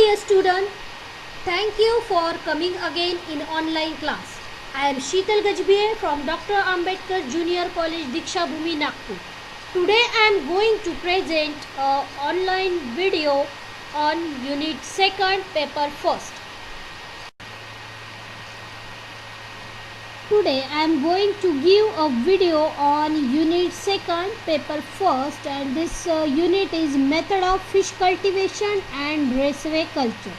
dear student, thank you for coming again in online class. I am Sheetal Gajbie from Dr. Ambedkar Junior College, Diksha Bhumi, Nagpur. Today I am going to present an online video on Unit 2nd, Paper 1st. Today I am going to give a video on Unit 2nd, Paper 1st, and this unit is Method of Fish Cultivation and Raceway Culture.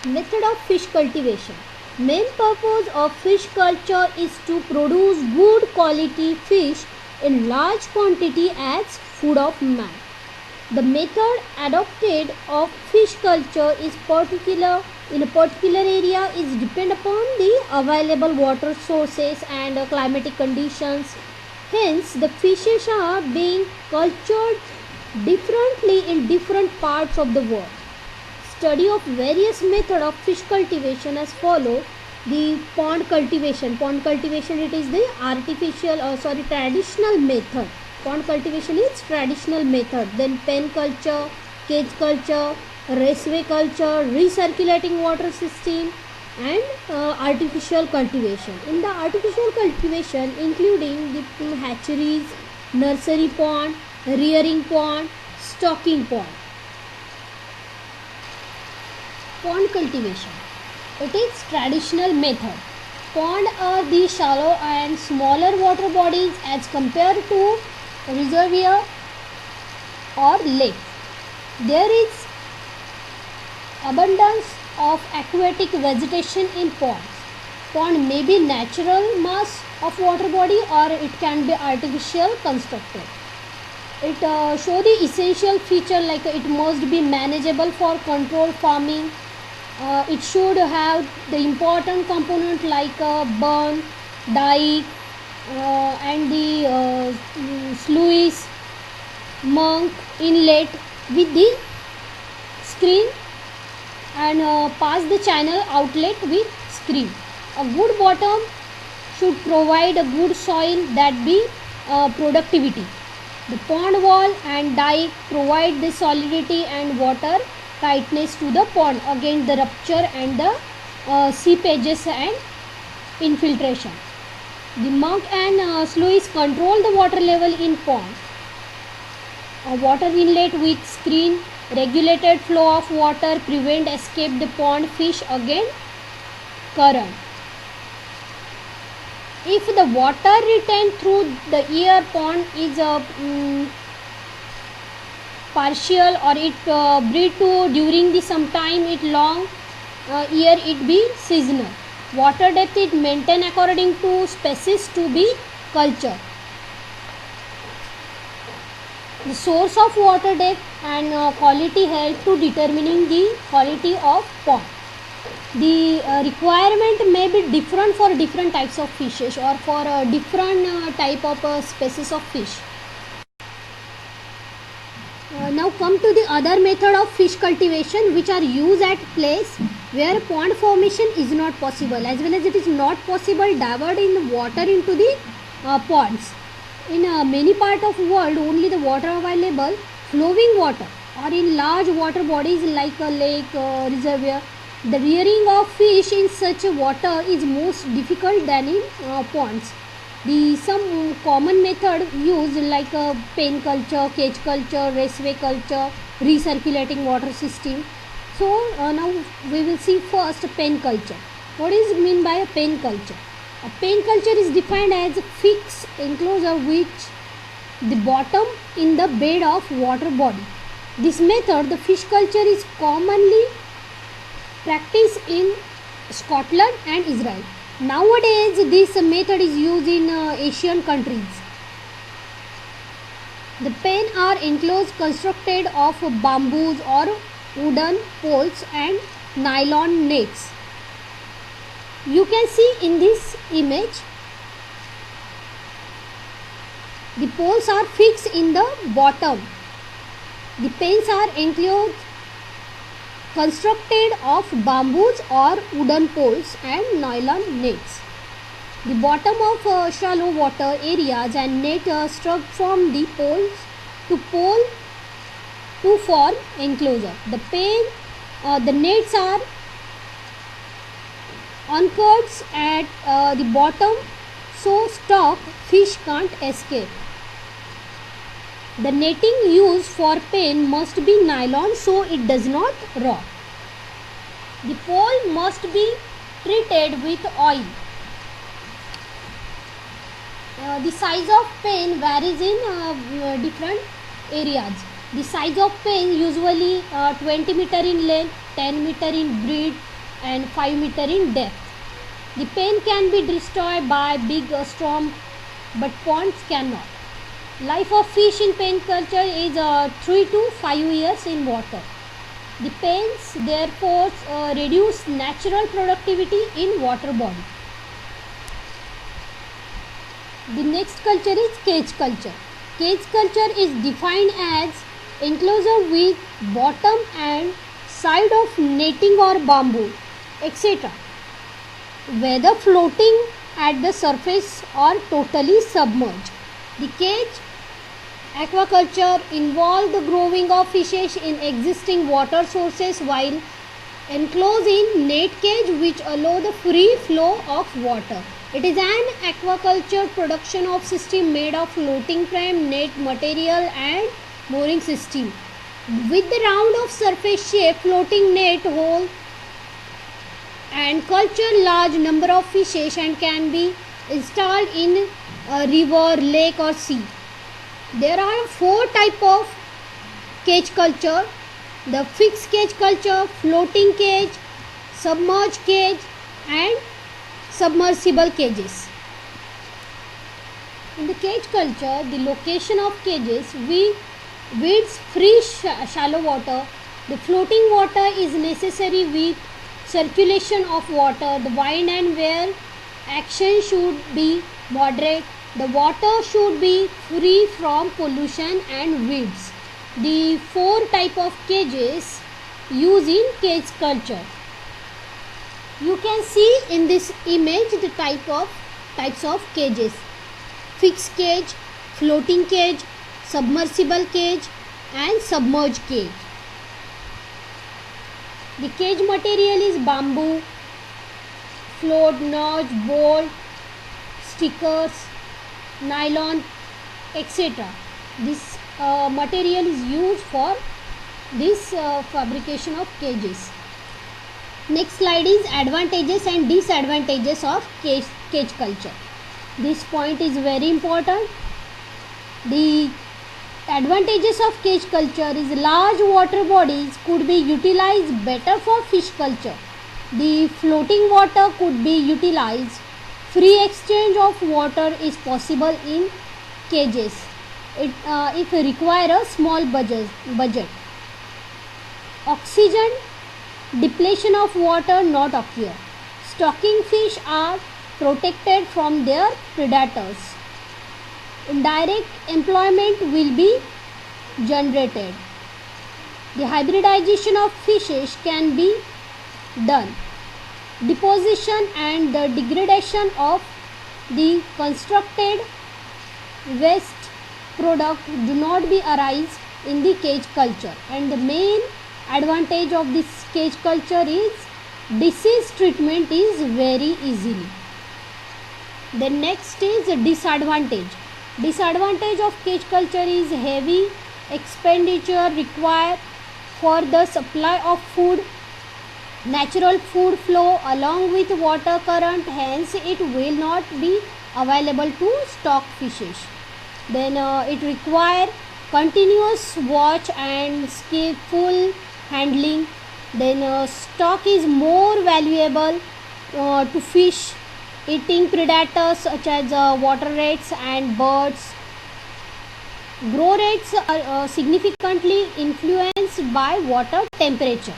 Method of Fish Cultivation. Main purpose of fish culture is to produce good quality fish in large quantity as food of man. The method adopted of fish culture is in a particular area is depend upon the available water sources and climatic conditions. Hence, the fishes are being cultured differently in different parts of the world. Study of various methods of fish cultivation as follow. The pond cultivation. Pond cultivation, it is the traditional method. Pond cultivation is traditional method. Then pen culture, cage culture, raceway culture, recirculating water system, and artificial cultivation. In the artificial cultivation, including the hatcheries, nursery pond, rearing pond, stocking pond. Pond cultivation. It is traditional method. Pond are the shallow and smaller water bodies as compared to reservoir or lake. There is abundance of aquatic vegetation in ponds. Pond may be natural mass of water body or it can be artificial constructed. It show the essential feature like it must be manageable for controlled farming. It should have the important component like burn, dike, and the sluice, monk, inlet with the screen, and pass the channel outlet with screen. A good bottom should provide a good soil that be productivity. The pond wall and dike provide the solidity and water tightness to the pond against the rupture and the seepages and infiltration. The monk and sluice control the water level in pond. A water inlet with screen, regulated flow of water prevent escape the pond fish against current. If the water retained through the ear pond is partial or it breed to during the sometime it long year it be seasonal. Water depth it maintain according to species to be culture. The source of water depth and quality help to determining the quality of pond. The requirement may be different for different types of fishes or for different type of species of fish. Now come to the other method of fish cultivation which are used at place where pond formation is not possible, as well as it is not possible divert in the water into the ponds. In many part of world only the water available flowing water or in large water bodies like a lake, reservoir. The rearing of fish in such a water is most difficult than in ponds. Some common method used like pen culture, cage culture, raceway culture, recirculating water system. So now we will see first pen culture. What is mean by a pen culture? A pen culture is defined as a fixed enclosure which the bottom in the bed of water body. This method, the fish culture, is commonly practiced in Scotland and Israel. Nowadays, this method is used in Asian countries. The pen are enclosed constructed of bamboos or wooden poles and nylon nets. You can see in this image, the poles are fixed in the bottom. The pens are enclosed constructed of bamboos or wooden poles and nylon nets. The bottom of shallow water areas and net struck from the poles to pole to form enclosure. The nets are anchored at the bottom so stock fish can't escape. The netting used for pen must be nylon so it does not rot. The pole must be treated with oil. The size of pen varies in different areas. The size of pen usually 20 meter in length, 10 meter in breadth and 5 meter in depth. The pen can be destroyed by big storm but ponds cannot. Life of fish in pen culture is 3 to 5 years in water. The pens therefore reduce natural productivity in water body. The next culture is cage culture. Cage culture is defined as enclosure with bottom and side of netting or bamboo, etc., whether floating at the surface or totally submerged. The cage aquaculture involves the growing of fishes in existing water sources while enclosed in net cage which allow the free flow of water. It is an aquaculture production of system made of floating frame, net material and mooring system. With the round of surface shape floating net hole and culture large number of fishes and can be installed in a river, lake or sea. There are 4 types of cage culture: the fixed cage culture, floating cage, submerged cage and submersible cages. In the cage culture, the location of cages with free shallow water. The floating water is necessary with circulation of water. The wind and wear action should be moderate. The water should be free from pollution and weeds. The 4 types of cages used in cage culture. You can see in this image the types of cages: fixed cage, floating cage, submersible cage and submerged cage. The cage material is bamboo, float, notch, bolt, stickers, nylon, etc. This material is used for this fabrication of cages. Next slide is advantages and disadvantages of cage culture. This point is very important. The advantages of cage culture is large water bodies could be utilized better for fish culture. The floating water could be utilized. Free exchange of water is possible in cages. It requires a small budget. Oxygen depletion of water not occur. Stocking fish are protected from their predators. Indirect employment will be generated. The hybridization of fishes can be done. Deposition and the degradation of the constructed waste product do not be arise in the cage culture, and the main advantage of this cage culture is disease treatment is very easily. The next is disadvantage. Disadvantage of cage culture is heavy expenditure required for the supply of food. Natural food flow along with water current, hence it will not be available to stock fishes. Then it require continuous watch and skillful handling. Then stock is more valuable to fish eating predators such as water rats and birds. Grow rates are significantly influenced by water temperature.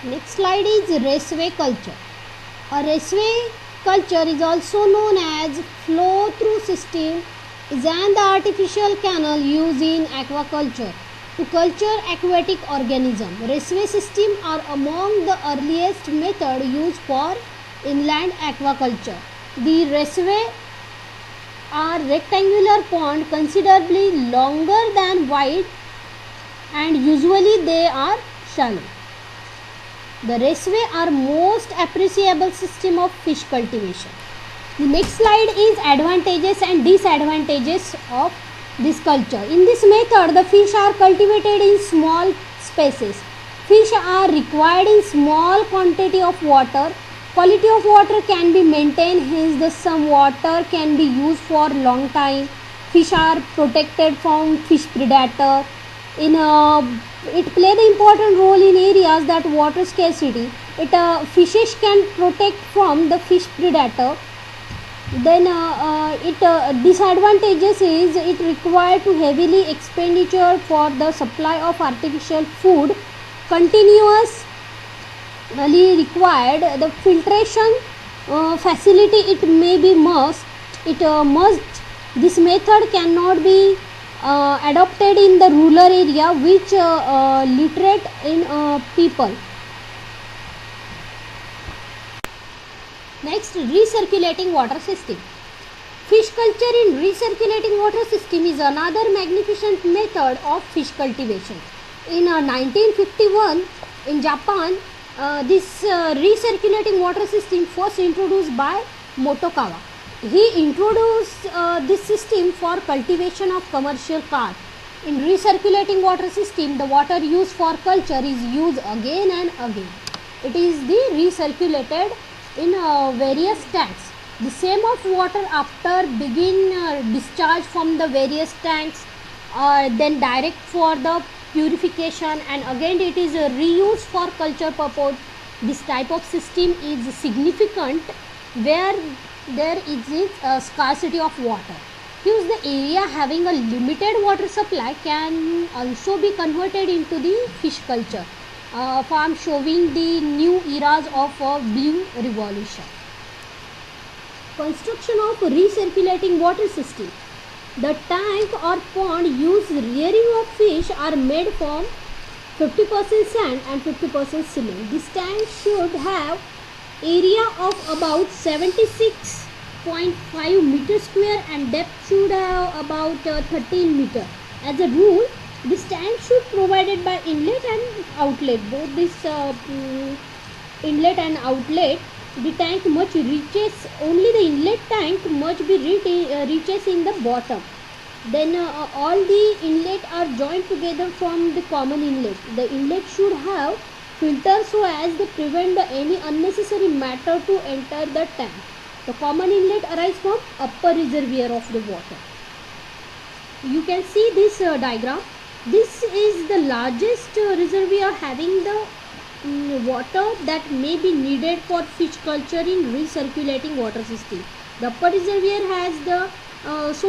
Next slide is raceway culture. A raceway culture is also known as flow through system is an artificial canal used in aquaculture to culture aquatic organisms. Raceway systems are among the earliest methods used for inland aquaculture. The raceway are rectangular pond considerably longer than wide and usually they are shallow. The raceway are most appreciable system of fish cultivation. The next slide is advantages and disadvantages of this culture. In this method, the fish are cultivated in small spaces. Fish are required in small quantity of water. Quality of water can be maintained, hence the some water can be used for long time. Fish are protected from fish predator. It play the important role in areas that water scarcity. Fishes can protect from the fish predator. Then disadvantages is it required to heavily expenditure for the supply of artificial food, continuously required the filtration facility. It may be must this method cannot be adopted in the rural area which literate in people. Next, recirculating water system. Fish culture in recirculating water system is another magnificent method of fish cultivation. In 1951 in Japan, this recirculating water system first introduced by Motokawa. He introduced this system for cultivation of commercial carp. In recirculating water system, the water used for culture is used again and again. It is the recirculated in various tanks. The same of water after begin discharge from the various tanks then direct for the purification, and again it is reused for culture purpose. This type of system is significant where there exists a scarcity of water. Use the area having a limited water supply can also be converted into the fish culture. Farm showing the new eras of blue revolution. Construction of recirculating water system. The tank or pond used rearing of fish are made from 50% sand and 50% cement. This tank should have area of about 76.5 meter square and depth should have about 13 meter. As a rule, this tank should provided by inlet and outlet. Both this inlet and outlet, the tank much reaches, only the inlet tank much be reaches in the bottom. Then all the inlet are joined together from the common inlet. The inlet should have filter so as to prevent any unnecessary matter to enter the tank. The common inlet arises from upper reservoir of the water. You can see this diagram. This is the largest reservoir having the water that may be needed for fish culture in recirculating water system. The upper reservoir has the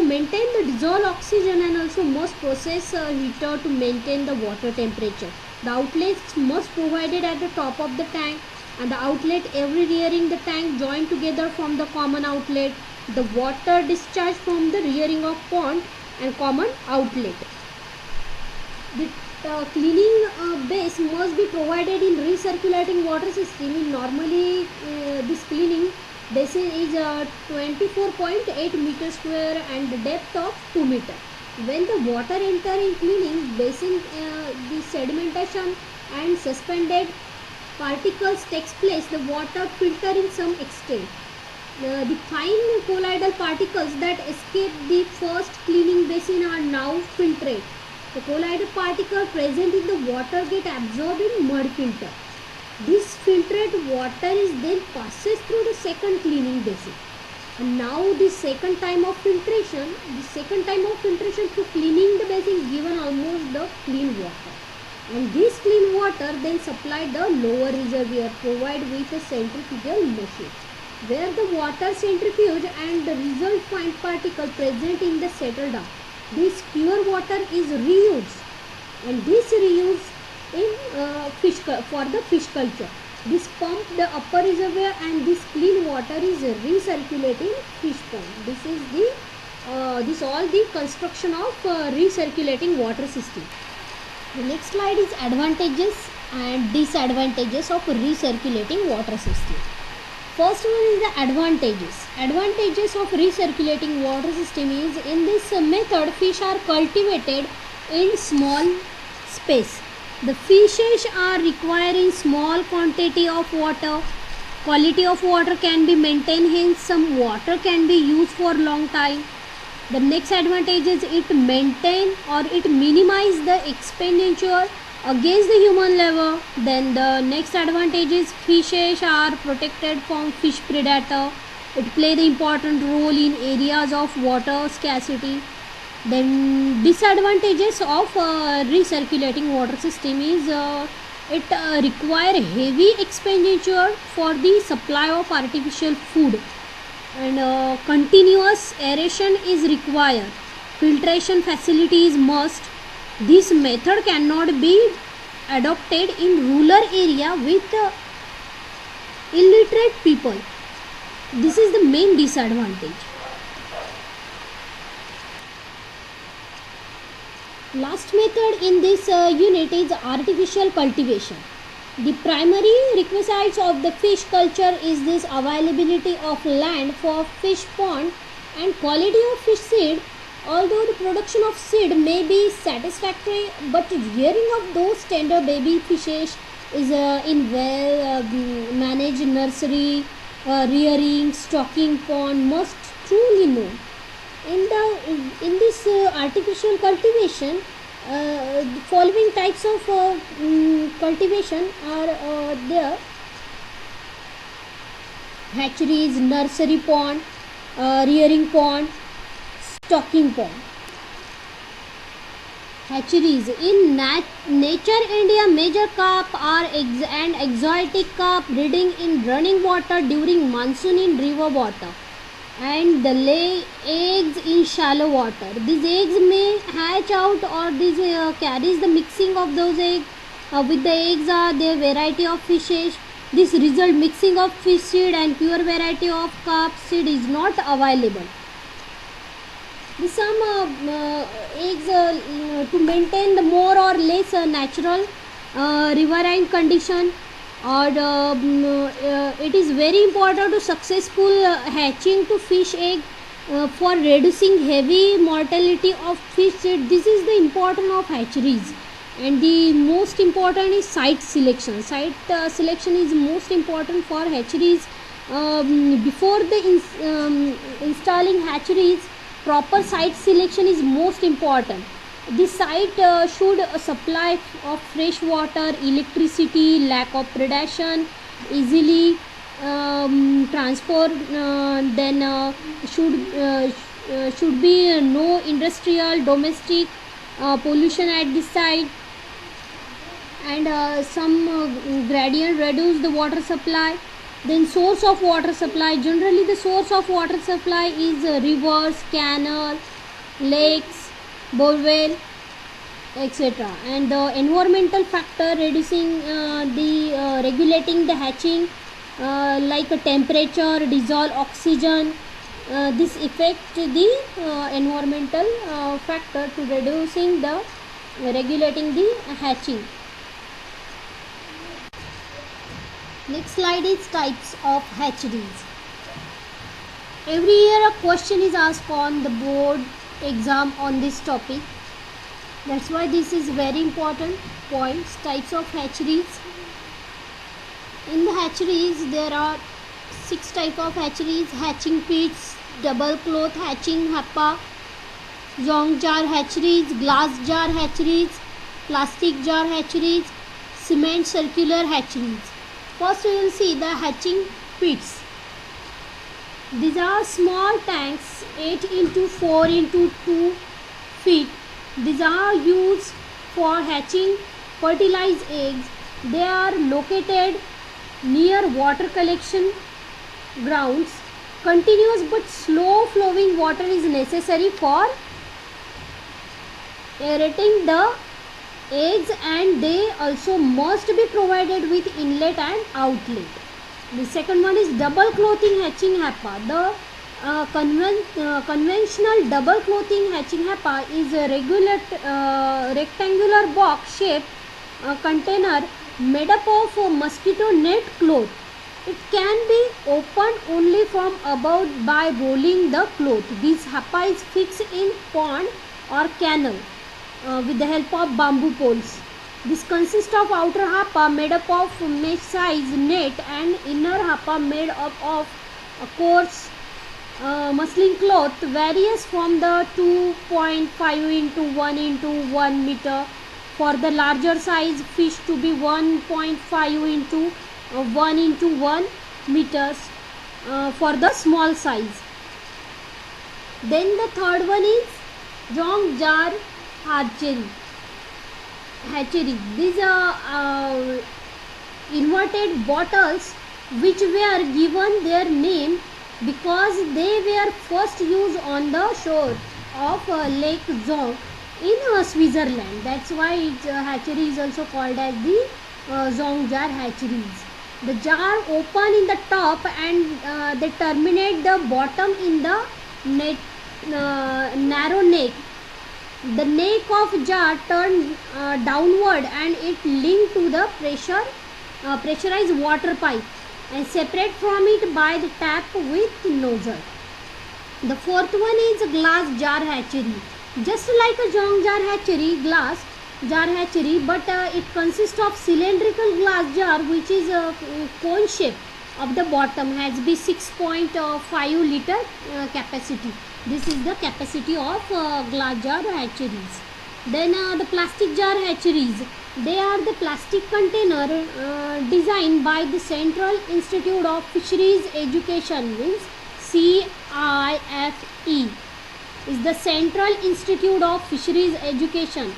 maintain the dissolved oxygen and also must process heater to maintain the water temperature. The outlets must provided at the top of the tank, and the outlet every rearing the tank joined together from the common outlet. The water discharge from the rearing of pond and common outlet. The cleaning base must be provided in recirculating water system. Normally this cleaning basin is 24.8 meter square and the depth of 2 meter. When the water enter in cleaning basin, the sedimentation and suspended particles takes place. The water filter in some extent. The fine colloidal particles that escape the first cleaning basin are now filtrate. The colloidal particle present in the water get absorbed in mud filter. This filtrate water is then passes through the second cleaning basin. And now the second time of filtration through cleaning the basin given almost the clean water. And this clean water then supplied the lower reservoir provided with a centrifugal machine, where the water centrifuge and the result fine particle present in the settle down. This pure water is reused, and this reuse in for the fish culture. This pump the upper reservoir and this clean water is recirculating fish pond. This is the all the construction of recirculating water system. The next slide is advantages and disadvantages of recirculating water system. First one is the advantages. Advantages of recirculating water system is in this method fish are cultivated in small space. The fishes are requiring small quantity of water. Quality of water can be maintained, hence some water can be used for long time. The next advantage is it maintain or it minimize the expenditure against the human level. Then the next advantage is fishes are protected from fish predator. It play the important role in areas of water scarcity. Then disadvantages of recirculating water system is it require heavy expenditure for the supply of artificial food, and continuous aeration is required. Filtration facility is must. This method cannot be adopted in rural area with illiterate people. This is the main disadvantage. Last method in this unit is artificial cultivation. The primary requisites of the fish culture is this availability of land for fish pond and quality of fish seed. Although the production of seed may be satisfactory, but rearing of those tender baby fishes is in well managed nursery, rearing, stocking pond must truly know. In this artificial cultivation, the following types of cultivation are there: hatcheries, nursery pond, rearing pond, stocking pond. Hatcheries in nature India, major carp are and exotic carp breeding in running water during monsoon in river water, and they lay eggs in shallow water. These eggs may hatch out, or this carries the mixing of those eggs. With the eggs are the variety of fishes. This result mixing of fish seed and pure variety of carp seed is not available. Some eggs to maintain the more or less natural riverine condition, or it is very important to successful hatching to fish egg for reducing heavy mortality of fish seed. This is the importance of hatcheries. And the most important is site selection. Site selection is most important for hatcheries. Before the installing hatcheries, proper site selection is most important. The site should supply of fresh water, electricity, lack of predation, easily transport. Then should be no industrial, domestic pollution at the site, and some gradient reduce the water supply. Then source of water supply, generally the source of water supply is rivers, canal, lakes, borewell, etc. And the environmental factor reducing the regulating the hatching, like a temperature, dissolve oxygen. This affect the environmental factor to reducing the regulating the hatching. Next slide is types of hatcheries. Every year a question is asked on the board exam on this topic. That's why this is very important points. Types of hatcheries. In the hatcheries there are 6 type of hatcheries: hatching pits, double cloth hatching happa, zong jar hatcheries, glass jar hatcheries, plastic jar hatcheries, cement circular hatcheries. First we will see the hatching pits. These are small tanks 8 into 4 into 2 feet. These are used for hatching fertilized eggs. They are located near water collection grounds. Continuous but slow flowing water is necessary for aerating the eggs, and they also must be provided with inlet and outlet. The second one is double clothing hatching happa. The conventional double clothing hatching happa is a regular rectangular box shaped container made up of mosquito net cloth. It can be opened only from above by rolling the cloth. This happa is fixed in pond or canal. with the help of bamboo poles. This consists of outer hapa made up of mesh size net and inner hapa made up of a coarse muslin cloth, varies from the 2.5 into 1 into 1 meter for the larger size fish to be 1.5 into 1 into 1 meters for the small size. Then the third one is Jong Jar hatchery. These are inverted bottles which were given their name because they were first used on the shore of Lake Zong in Switzerland. That's why hatchery is also called as the Zong jar hatcheries. The jar open in the top and they terminate the bottom in the narrow neck. The neck of jar turned downward and it linked to the pressurized water pipe and separate from it by the tap with nozzle. The fourth one is glass jar hatchery. Just like a Jong jar hatchery, glass jar hatchery, but it consists of cylindrical glass jar which is a cone shape of the bottom, has be 6.5 liter capacity. This is the capacity of glass jar hatcheries. Then the plastic jar hatcheries. They are the plastic container designed by the Central Institute of Fisheries Education, means CIFE. Is the Central Institute of Fisheries Education.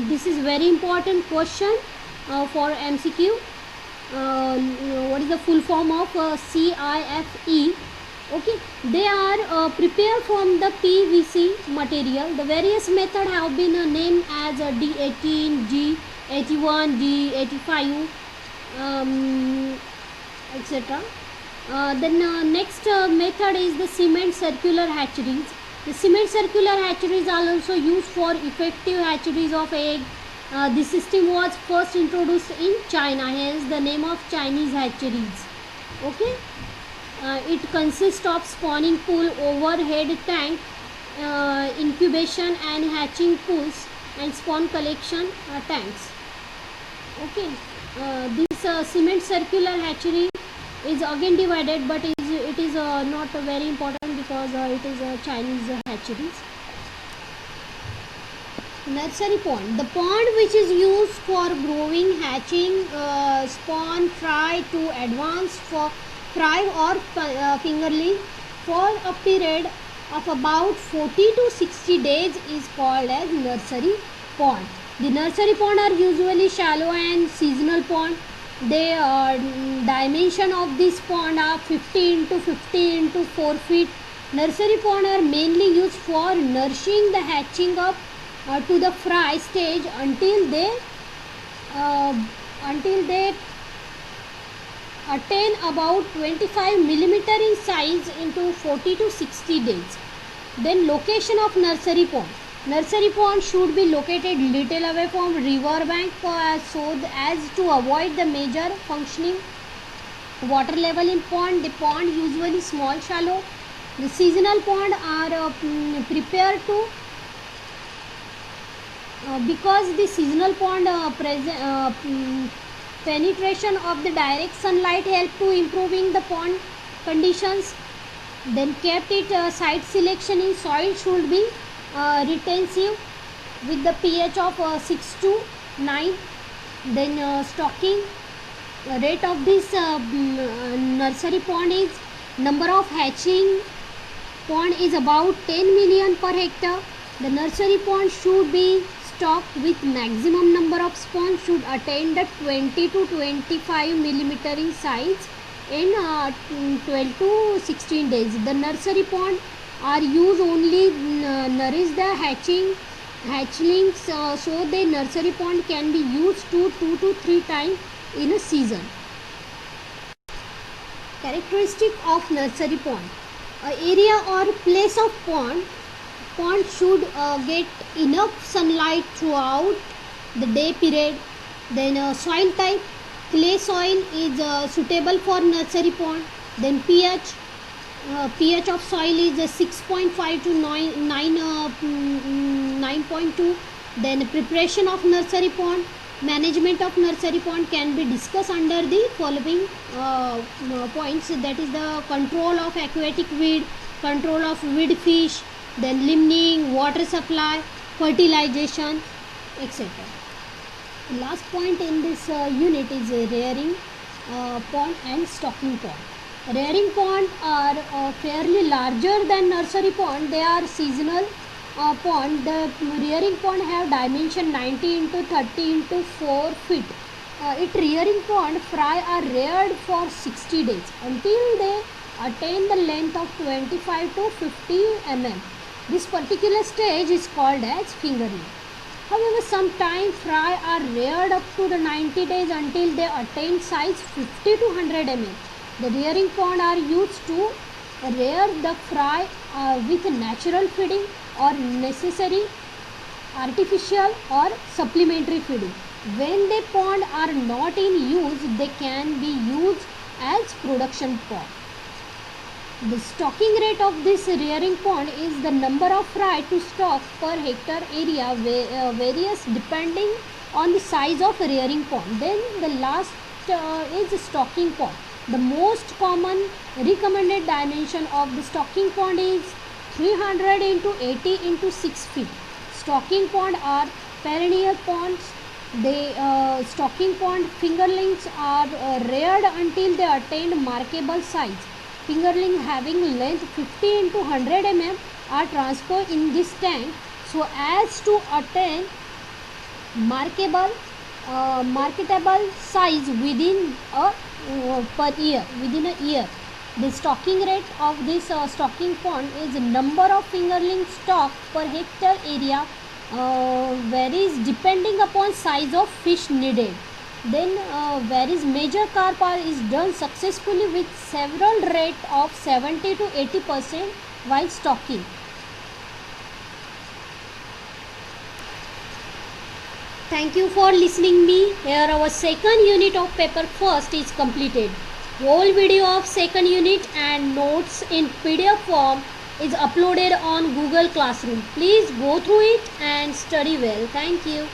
This is very important question for MCQ. What is the full form of CIFE? Okay, they are prepared from the PVC material. The various methods have been named as D18, G81, D85, etc. Then next method is the cement circular hatcheries. The cement circular hatcheries are also used for effective hatcheries of egg. This system was first introduced in China, hence the name of Chinese hatcheries. Okay. It consists of spawning pool, overhead tank, incubation and hatching pools, and spawn collection tanks. Okay, this cement circular hatchery is again divided, but it is not very important because it is Chinese hatcheries. Nursery pond. The pond which is used for growing, hatching, spawn, fry to advance for fry or fingerling for a period of about 40 to 60 days is called as nursery pond. The nursery pond are usually shallow and seasonal pond. The dimension of this pond are 50 into 50 into 4 feet. Nursery pond are mainly used for nourishing the hatching up to the fry stage until they attain about 25 millimeter in size into 40 to 60 days. Then location of nursery pond. Nursery pond should be located little away from river bank so as to avoid the major functioning water level in pond. The pond usually small, shallow. The seasonal pond are prepared to because the seasonal pond penetration of the direct sunlight help to improving the pond conditions. Then kept it site selection in soil should be retentive with the pH of 6 to 9. Then stocking rate of this nursery pond is number of hatching pond is about 10 million per hectare. The nursery pond should be stocked with maximum number of spawn should attain the 20 to 25 millimeter in size in 12 to 16 days. The nursery pond are used only nourish the hatchlings, so the nursery pond can be used 2 to 3 times in a season. Characteristic of nursery pond. Area or place of pond should get enough sunlight throughout the day period. Then soil type. Clay soil is suitable for nursery pond. Then pH. pH of soil is 6.5 to 9.2. Then preparation of nursery pond. Management of nursery pond can be discussed under the following points. That is the control of aquatic weed, control of weed fish, then limning, water supply, fertilization, etc. Last point in this unit is rearing pond and stocking pond. Rearing pond are fairly larger than nursery pond. They are seasonal pond. The rearing pond have dimension 90 into 30 into 4 feet. It rearing pond fry are reared for 60 days until they attain the length of 25 to 50 mm. This particular stage is called as fingerling. However, sometimes fry are reared up to the 90 days until they attain size 50 to 100 mm. The rearing pond are used to rear the fry with natural feeding or necessary artificial or supplementary feeding. When the pond are not in use, they can be used as production pond. The stocking rate of this rearing pond is the number of fry to stock per hectare area varies depending on the size of rearing pond. Then the last is stocking pond. The most common recommended dimension of the stocking pond is 300 into 80 into 6 feet. Stocking pond are perennial ponds. The stocking pond fingerlings are reared until they attain markable size. Fingerling having length 50 into 100 mm are transferred in this tank so as to attain marketable size within a within a year. The stocking rate of this stocking pond is number of fingerling stock per hectare area varies depending upon size of fish needed. Then whereas major carp is done successfully with several rate of 70 to 80% while stocking. Thank you for listening me. Here our second unit of paper first is completed. Whole video of second unit and notes in PDF form is uploaded on Google Classroom. Please go through it and study well. Thank you.